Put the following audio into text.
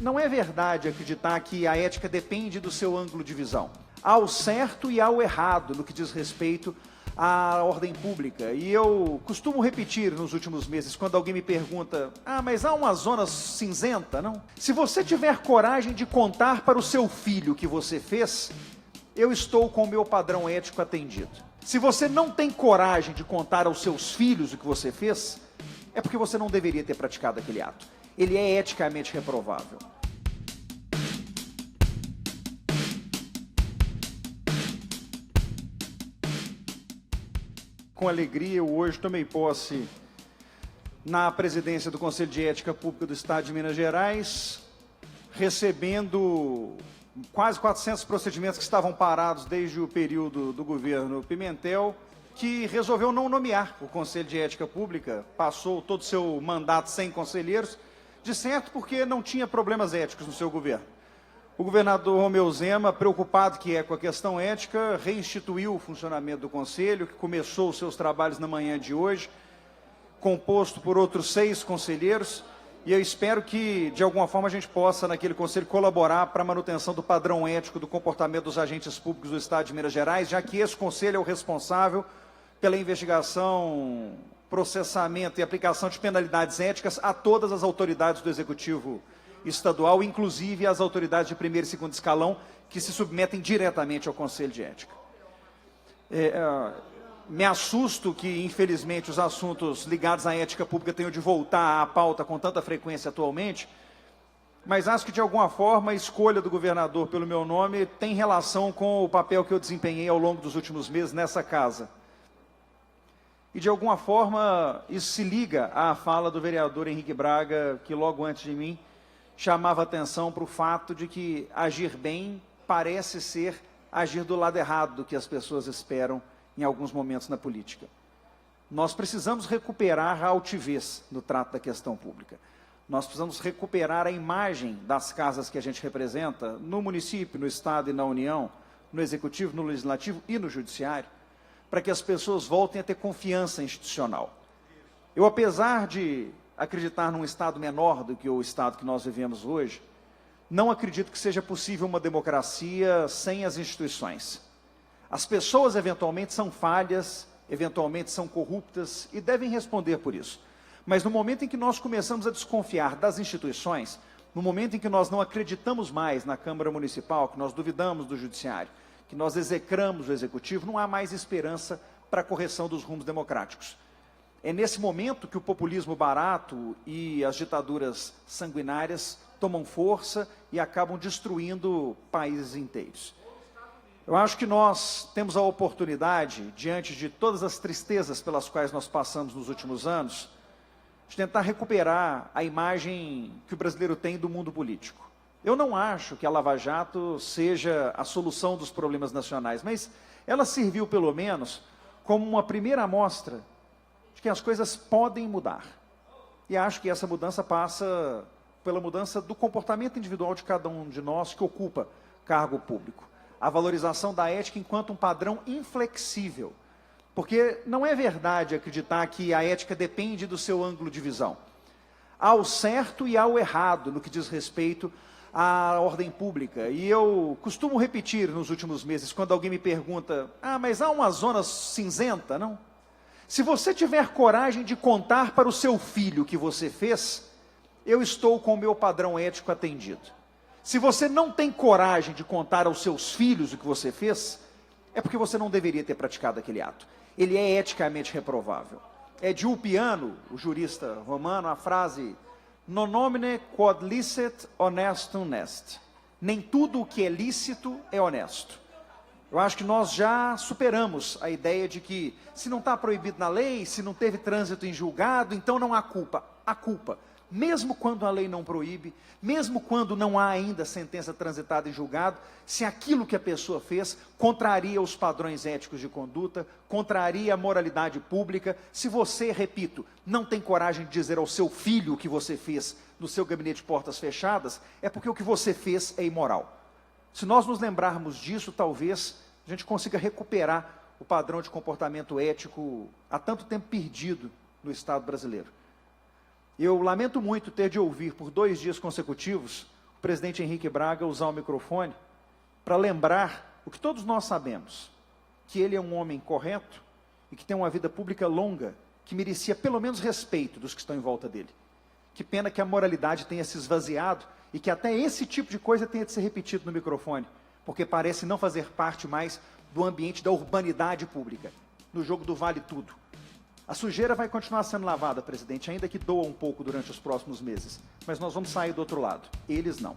Não é verdade acreditar que a ética depende do seu ângulo de visão. Há o certo e há o errado no que diz respeito à ordem pública. E eu costumo repetir nos últimos meses, quando alguém me pergunta, mas há uma zona cinzenta, não? Se você tiver coragem de contar para o seu filho o que você fez, eu estou com o meu padrão ético atendido. Se você não tem coragem de contar aos seus filhos o que você fez, é porque você não deveria ter praticado aquele ato. Ele é eticamente reprovável. Com alegria, eu hoje tomei posse na presidência do Conselho de Ética Pública do Estado de Minas Gerais, recebendo quase 400 procedimentos que estavam parados desde o período do governo Pimentel, que resolveu não nomear o Conselho de Ética Pública, passou todo o seu mandato sem conselheiros, de certo porque não tinha problemas éticos no seu governo. O governador Romeu Zema, preocupado que é com a questão ética, reinstituiu o funcionamento do Conselho, que começou os seus trabalhos na manhã de hoje, composto por outros 6 conselheiros, e eu espero que, de alguma forma, a gente possa, naquele Conselho, colaborar para a manutenção do padrão ético do comportamento dos agentes públicos do Estado de Minas Gerais, já que esse Conselho é o responsável pela investigação, processamento e aplicação de penalidades éticas a todas as autoridades do Executivo Estadual, inclusive as autoridades de primeiro e segundo escalão, que se submetem diretamente ao Conselho de Ética. Me assusto que, infelizmente, os assuntos ligados à ética pública tenham de voltar à pauta com tanta frequência atualmente, mas acho que, de alguma forma, a escolha do governador pelo meu nome tem relação com o papel que eu desempenhei ao longo dos últimos meses nessa casa. E, de alguma forma, isso se liga à fala do vereador Henrique Braga, que logo antes de mim chamava atenção para o fato de que agir bem parece ser agir do lado errado do que as pessoas esperam em alguns momentos na política. Nós precisamos recuperar a altivez no trato da questão pública. Nós precisamos recuperar a imagem das casas que a gente representa no município, no Estado e na União, no Executivo, no Legislativo e no Judiciário, para que as pessoas voltem a ter confiança institucional. Eu, apesar de acreditar num Estado menor do que o Estado que nós vivemos hoje, não acredito que seja possível uma democracia sem as instituições. As pessoas, eventualmente, são falhas, eventualmente são corruptas e devem responder por isso. Mas no momento em que nós começamos a desconfiar das instituições, no momento em que nós não acreditamos mais na Câmara Municipal, que nós duvidamos do Judiciário, que nós execramos o Executivo, não há mais esperança para a correção dos rumos democráticos. É nesse momento que o populismo barato e as ditaduras sanguinárias tomam força e acabam destruindo países inteiros. Eu acho que nós temos a oportunidade, diante de todas as tristezas pelas quais nós passamos nos últimos anos, de tentar recuperar a imagem que o brasileiro tem do mundo político. Eu não acho que a Lava Jato seja a solução dos problemas nacionais, mas ela serviu, pelo menos, como uma primeira amostra de que as coisas podem mudar. E acho que essa mudança passa pela mudança do comportamento individual de cada um de nós que ocupa cargo público. A valorização da ética enquanto um padrão inflexível. Porque não é verdade acreditar que a ética depende do seu ângulo de visão. Há o certo e há o errado no que diz respeito à ordem pública. E eu costumo repetir nos últimos meses, quando alguém me pergunta, mas há uma zona cinzenta, não? Se você tiver coragem de contar para o seu filho o que você fez, eu estou com o meu padrão ético atendido. Se você não tem coragem de contar aos seus filhos o que você fez, é porque você não deveria ter praticado aquele ato. Ele é eticamente reprovável. É de Ulpiano, o jurista romano, a frase non nomine quod licet honestum est. Nem tudo o que é lícito é honesto. Eu acho que nós já superamos a ideia de que se não está proibido na lei, se não teve trânsito em julgado, então não há culpa. Há culpa. Mesmo quando a lei não proíbe, mesmo quando não há ainda sentença transitada em julgado, se aquilo que a pessoa fez contraria os padrões éticos de conduta, contraria a moralidade pública, se você, repito, não tem coragem de dizer ao seu filho o que você fez no seu gabinete de portas fechadas, é porque o que você fez é imoral. Se nós nos lembrarmos disso, talvez a gente consiga recuperar o padrão de comportamento ético há tanto tempo perdido no Estado brasileiro. Eu lamento muito ter de ouvir por 2 dias consecutivos presidente Henrique Braga usar o microfone para lembrar o que todos nós sabemos, que ele é um homem correto e que tem uma vida pública longa, que merecia pelo menos respeito dos que estão em volta dele. Que pena que a moralidade tenha se esvaziado e que até esse tipo de coisa tenha de ser repetido no microfone, porque parece não fazer parte mais do ambiente da urbanidade pública, no jogo do vale tudo. A sujeira vai continuar sendo lavada, presidente, ainda que doa um pouco durante os próximos meses, mas nós vamos sair do outro lado. Eles não.